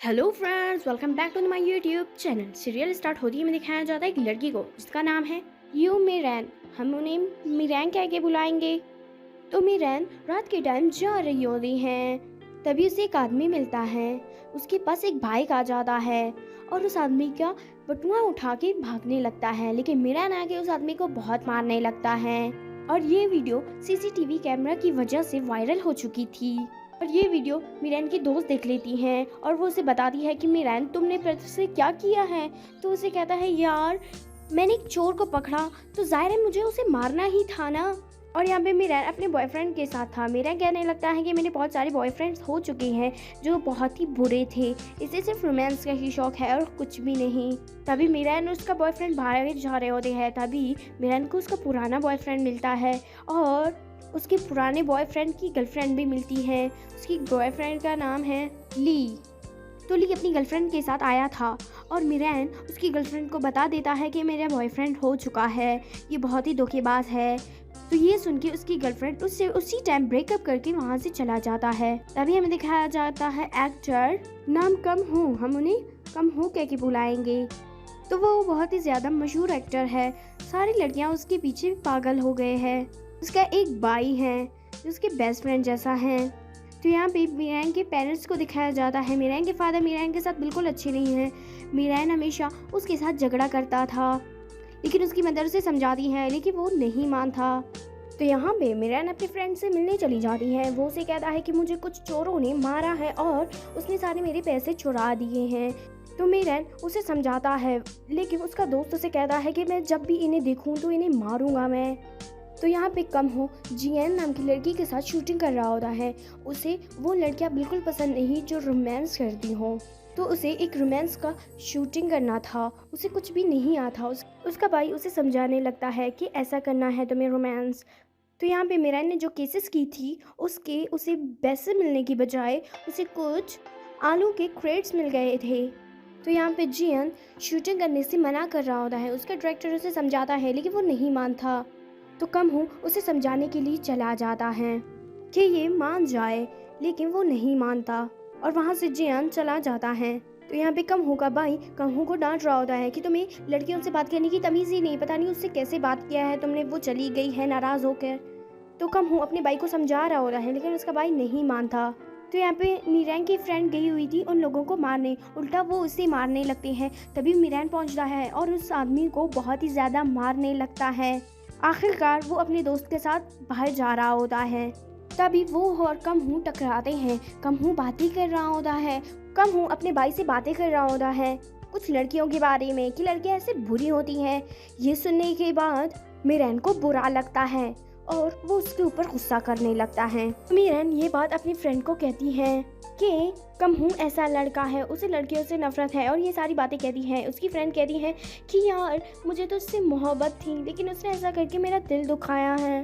Hello friends, welcome back to my YouTube channel. Serial start होती है में दिखाया जाता है एक लड़की को जिसका नाम है यू मिरैन। हम उन्हें मिरैन कह के बुलाएंगे। तो मिरैन रात के टाइम जा रही होती है, तभी उसे एक आदमी मिलता है। उसके पास एक बाइक आ जाता है और उस आदमी का बटुआ उठा के भागने लगता है, लेकिन मिरैन आके उस आदमी को बहुत मारने लगता है। और ये वीडियो सीसीटीवी कैमरा की वजह से वायरल हो चुकी थी। और ये वीडियो मिरैन की दोस्त देख लेती हैं और वो उसे बताती है कि मिरैन तुमने प्रति से क्या किया है। तो उसे कहता है, यार मैंने एक चोर को पकड़ा तो जाहिर है मुझे उसे मारना ही था ना। और यहाँ पे मिरैन अपने बॉयफ्रेंड के साथ था। मिरैन कहने लगता है कि मेरे बहुत सारे बॉयफ्रेंड्स हो चुके हैं जो बहुत ही बुरे थे, इसे सिर्फ रोमांस का ही शौक है और कुछ भी नहीं। तभी मिरैन और उसका बॉयफ्रेंड बाहर जा रहे होते हैं। तभी मिरैन को उसका पुराना बॉयफ्रेंड मिलता है और उसके पुराने बॉयफ्रेंड की गर्लफ्रेंड भी मिलती है। उसकी बॉयफ्रेंड का नाम है ली। तो ली अपनी गर्लफ्रेंड के साथ आया था और मिरैन उसकी गर्लफ्रेंड को बता देता है कि मेरा बॉयफ्रेंड हो चुका है, ये बहुत ही धोखेबाज है। तो ये सुन के उसकी गर्लफ्रेंड उससे उसी टाइम ब्रेकअप करके वहाँ से चला जाता है। तभी हमें दिखाया जाता है एक्टर नाम कम हूँ, हम उन्हें कम हूँ कह के बुलाएंगे। तो वो बहुत ही ज़्यादा मशहूर एक्टर है, सारी लड़कियाँ उसके पीछे पागल हो गए हैं। उसका एक भाई है जो उसके बेस्ट फ्रेंड जैसा है। तो यहाँ पे मिरैन के पेरेंट्स को दिखाया जाता है। मिरैन के फादर मिरैन के साथ बिल्कुल अच्छे नहीं हैं। मिरैन हमेशा उसके साथ झगड़ा करता था, लेकिन उसकी मदर उसे समझाती है, लेकिन वो नहीं मानता। तो यहाँ पे मिरैन अपने फ्रेंड से मिलने चली जाती है। वो उसे कहता है कि मुझे कुछ चोरों ने मारा है और उसने सारे मेरे पैसे चुरा दिए हैं। तो मिरैन उसे समझाता है, लेकिन उसका दोस्त उसे कहता है कि मैं जब भी इन्हें देखूं तो इन्हें मारूंगा मैं। तो यहाँ पे कम हो जियन नाम की लड़की के साथ शूटिंग कर रहा होता है। उसे वो लड़कियाँ बिल्कुल पसंद नहीं जो रोमांस करती हों। तो उसे एक रोमांस का शूटिंग करना था, उसे कुछ भी नहीं आता। उसका भाई उसे समझाने लगता है कि ऐसा करना है तुम्हें रोमांस। तो यहाँ पे मिरैन ने जो केसेस की थी उसे पैसे मिलने की बजाय उसे कुछ आलू के क्रेट्स मिल गए थे। तो यहाँ पे जियन शूटिंग करने से मना कर रहा होता है। उसका डायरेक्टर उसे समझाता है, लेकिन वो नहीं मानता। तो कम हूँ उसे समझाने के लिए चला जाता है कि ये मान जाए, लेकिन वो नहीं मानता और वहाँ से जियान चला जाता है। तो यहाँ पे कम हूँ का भाई कम हूँ को डांट रहा होता है कि तुम्हें लड़कियों से बात करने की तमीज़ ही नहीं, पता नहीं उससे कैसे बात किया है तुमने, वो चली गई है नाराज़ होकर। तो कम हूँ अपने भाई को समझा रहा होता है, लेकिन उसका भाई नहीं मानता। तो यहाँ पे मिरैन की फ्रेंड गई हुई थी उन लोगों को मारने, उल्टा वो उसे मारने लगते हैं। तभी मिरैन पहुँचता है और उस आदमी को बहुत ही ज़्यादा मारने लगता है। आखिरकार वो अपने दोस्त के साथ बाहर जा रहा होता है। तभी वो और कम हूँ टकराते हैं। कम हूँ बातें कर रहा होता है, कम हूँ अपने भाई से बातें कर रहा होता है कुछ लड़कियों के बारे में कि लड़कियाँ ऐसे बुरी होती हैं। ये सुनने के बाद मिरैन को बुरा लगता है और वो उसके ऊपर गुस्सा करने लगता है। मिरैन ये बात अपनी फ्रेंड को कहती है कि कम हूँ ऐसा लड़का है, उसे लड़कियों से नफरत है और ये सारी बातें कहती है। उसकी फ्रेंड कहती है कि यार मुझे तो उससे मोहब्बत थी, लेकिन उसने ऐसा करके मेरा दिल दुखाया है।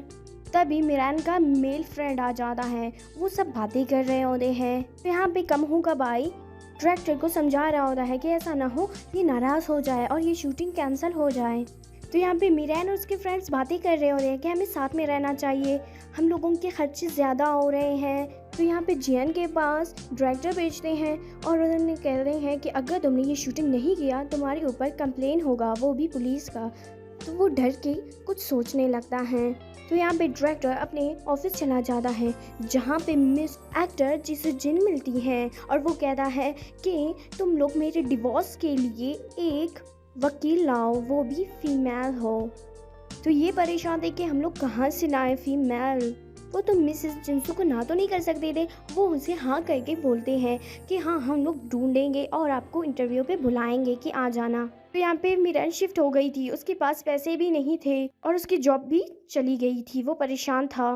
तभी मिरैन का मेल फ्रेंड आ जाता है, वो सब बातें कर रहे होते हैं। तो यहाँ पे कम हूँ का भाई डायरेक्टर को समझा रहा होता है कि ऐसा ना हो ये नाराज़ हो जाए और ये शूटिंग कैंसिल हो जाए। तो यहाँ पे मिरैन और उसके फ्रेंड्स बातें कर रहे होते हैं कि हमें साथ में रहना चाहिए, हम लोगों के खर्चे ज़्यादा हो रहे हैं। तो यहाँ पे जियन के पास डायरेक्टर भेजते हैं और उन्होंने कह रहे हैं कि अगर तुमने ये शूटिंग नहीं किया तुम्हारे ऊपर कंप्लेन होगा, वो भी पुलिस का। तो वो डर के कुछ सोचने लगता है। तो यहाँ पे डायरेक्टर अपने ऑफिस चला जाता है जहाँ पे मिस एक्टर जिसे जिन मिलती है और वो कहता है कि तुम लोग मेरे डिवोर्स के लिए एक वकील लाओ, वो भी फीमेल हो। तो ये परेशान थे कि हम लोग कहाँ से लाए फीमेल, वो तो मिसेस जिंसू को ना तो नहीं कर सकते थे। वो उसे हाँ करके बोलते हैं कि हाँ हम लोग ढूंढेंगे और आपको इंटरव्यू पे बुलाएंगे कि आ जाना। तो यहाँ पे मिरैन शिफ्ट हो गई थी, उसके पास पैसे भी नहीं थे और उसकी जॉब भी चली गई थी, वो परेशान था।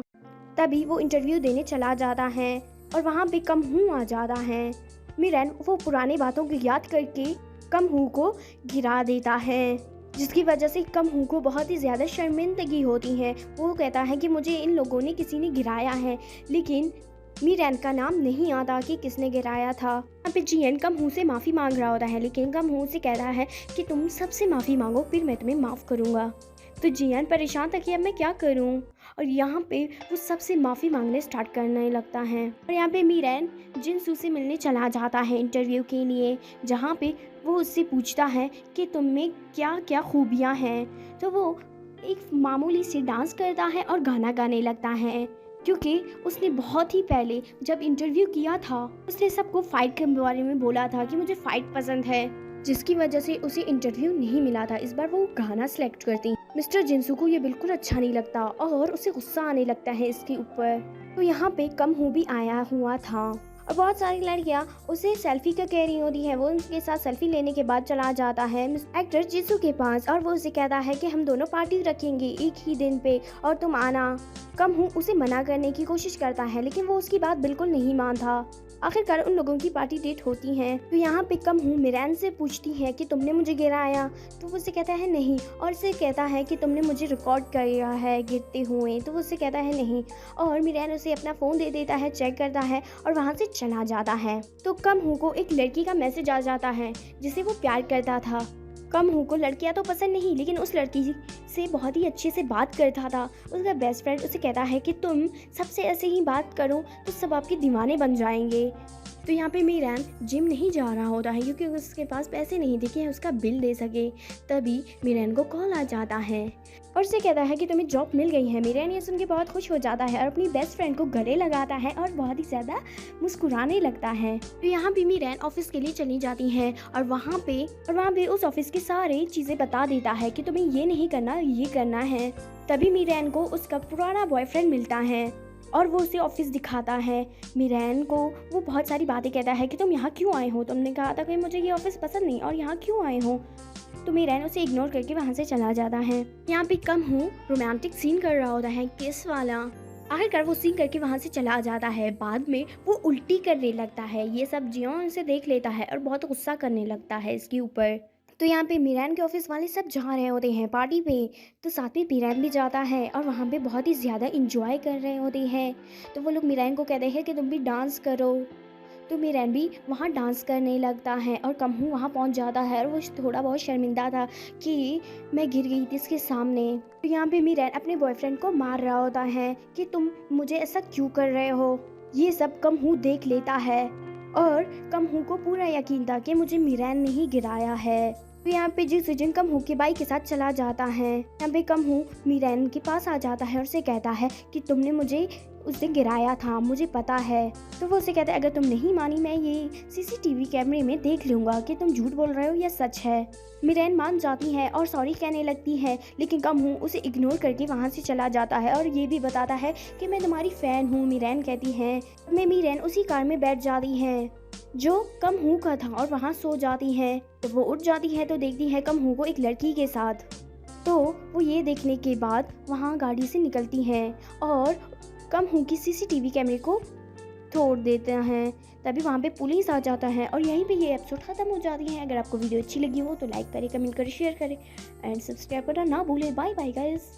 तभी वो इंटरव्यू देने चला जाता है और वहाँ पे कम हूँ आ जाता है। मिरैन वो पुरानी बातों को याद करके कम हूँ को गिरा देता है, जिसकी वजह से कम हूँ को बहुत ही ज़्यादा शर्मिंदगी होती है। वो कहता है कि मुझे इन लोगों ने किसी ने गिराया है, लेकिन मिरैन का नाम नहीं आता कि किसने गिराया था। यहाँ पे जियन कम हूँ से माफ़ी मांग रहा होता है, लेकिन कम हूँ से कह रहा है कि तुम सबसे माफ़ी मांगो फिर मैं तुम्हें माफ़ करूँगा। तो जियान परेशान था कि अब मैं क्या करूं। और यहाँ पे वो सबसे माफ़ी मांगने स्टार्ट करने लगता है। और यहाँ पे मीरैन जिनसू से मिलने चला जाता है इंटरव्यू के लिए, जहाँ पे वो उससे पूछता है कि तुम में क्या क्या खूबियाँ हैं। तो वो एक मामूली सी डांस करता है और गाना गाने लगता है, क्योंकि उसने बहुत ही पहले जब इंटरव्यू किया था उसने सबको फ़ाइट के बारे में बोला था कि मुझे फ़ाइट पसंद है, जिसकी वजह से उसे इंटरव्यू नहीं मिला था। इस बार वो गाना सेलेक्ट करती। मिस्टर जिनसू को ये बिल्कुल अच्छा नहीं लगता और उसे गुस्सा आने लगता है इसके ऊपर। तो यहाँ पे कम हो भी आया हुआ था और बहुत सारी लड़कियां उसे सेल्फी का कह रही होती हैं। वो उनके साथ सेल्फी लेने के बाद चला जाता है एक्टर जिसू के पास और वो उसे कहता है कि हम दोनों पार्टी रखेंगे एक ही दिन पे और तुम आना। कम हूँ उसे मना करने की कोशिश करता है, लेकिन वो उसकी बात बिल्कुल नहीं मानता। आखिरकार उन लोगों की पार्टी डेट होती है। तो यहाँ पे कम हूँ मिरैन से पूछती है कि तुमने मुझे गिराया। तो वो उसे कहता है नहीं, और उसे कहता है कि तुमने मुझे रिकॉर्ड किया है गिरते हुए। तो वो उसे कहता है नहीं, और मिरैन उसे अपना फ़ोन दे देता है, चेक करता है और वहाँ से चला जाता है। तो कम हूँ को एक लड़की का मैसेज आ जाता है जिसे वो प्यार करता था। कम हूँ को लड़कियाँ तो पसंद नहीं, लेकिन उस लड़की से बहुत ही अच्छे से बात करता था। उसका बेस्ट फ्रेंड उसे कहता है कि तुम सबसे ऐसे ही बात करो तो सब आपके दीवाने बन जाएंगे। तो यहाँ पे मीरैन जिम नहीं जा रहा होता है क्योंकि उसके पास पैसे नहीं थे कि उसका बिल दे सके। तभी मीरैन को कॉल आ जाता है और उसे कहता है कि तुम्हें जॉब मिल गई है। मीरैन ये सुन के बहुत खुश हो जाता है और अपनी बेस्ट फ्रेंड को गले लगाता है और बहुत ही ज़्यादा मुस्कुराने लगता है। तो यहाँ पे मीरैन ऑफिस के लिए चली जाती है और वहाँ पे उस ऑफिस की सारी चीज़ें बता देता है कि तुम्हें ये नहीं करना, ये करना है। तभी मीरैन को उसका पुराना बॉयफ्रेंड मिलता है और वो उसे ऑफिस दिखाता है। मीरैन को वो बहुत सारी बातें कहता है कि तुम यहाँ क्यों आए हो, तुमने कहा था कि मुझे ये ऑफिस पसंद नहीं और यहाँ क्यों आए हो। तो मीरैन उसे इग्नोर करके वहाँ से चला जाता है। यहाँ पे कम हूँ रोमांटिक सीन कर रहा होता है, किस वाला। आखिरकार वो सीन करके वहाँ से चला जाता है। बाद में वो उल्टी करने लगता है। ये सब जियोन से देख लेता है और बहुत गुस्सा करने लगता है इसके ऊपर। तो यहाँ पे मीरैन के ऑफिस वाले सब जा रहे होते हैं पार्टी पे, तो साथ में मीरैन भी जाता है और वहाँ पे बहुत ही ज़्यादा इंजॉय कर रहे होते हैं। तो वो लोग मीरैन को कहते हैं कि तुम भी डांस करो। तो मीरैन भी वहाँ डांस करने लगता है और कम हूँ वहाँ पहुँच जाता है और वो थोड़ा बहुत शर्मिंदा था कि मैं गिर गई थी इसके सामने। तो यहाँ पे मीरैन अपने बॉयफ्रेंड को मार रहा होता है कि तुम मुझे ऐसा क्यों कर रहे हो। ये सब कम हूँ देख लेता है और कम हूँ को पूरा यकीन था कि मुझे मीरैन ने ही गिराया है। तो यहाँ पे जिन कम हूँ के बाइक के साथ चला जाता है। यहाँ पे कम हूँ मीरैन के पास आ जाता है और उसे कहता है कि तुमने मुझे उसने गिराया था, मुझे पता है। तो वो उसे कहता है अगर तुम नहीं मानी मैं ये सीसीटीवी कैमरे में देख लूँगा कि तुम झूठ बोल रहे हो या सच है। मीरैन मान जाती है और सॉरी कहने लगती है, लेकिन कम हूँ उसे इग्नोर करके वहाँ से चला जाता है और ये भी बताता है कि मैं तुम्हारी फ़ैन हूँ। मीरैन कहती है। मैं मीरैन उसी कार में बैठ जाती है जो कम हूँ का था और वहाँ सो जाती है। तो वो उठ जाती है तो देखती है कम हूँ को एक लड़की के साथ। तो वो ये देखने के बाद वहाँ गाड़ी से निकलती है और कम हूँ की सीसीटीवी कैमरे को तोड़ देते हैं। तभी वहाँ पे पुलिस आ जाता है और यहीं पे ये एपिसोड ख़त्म हो जाती है। अगर आपको वीडियो अच्छी लगी हो तो लाइक करें, कमेंट करें, शेयर करें एंड सब्सक्राइब करना ना भूलें। Bye bye guys.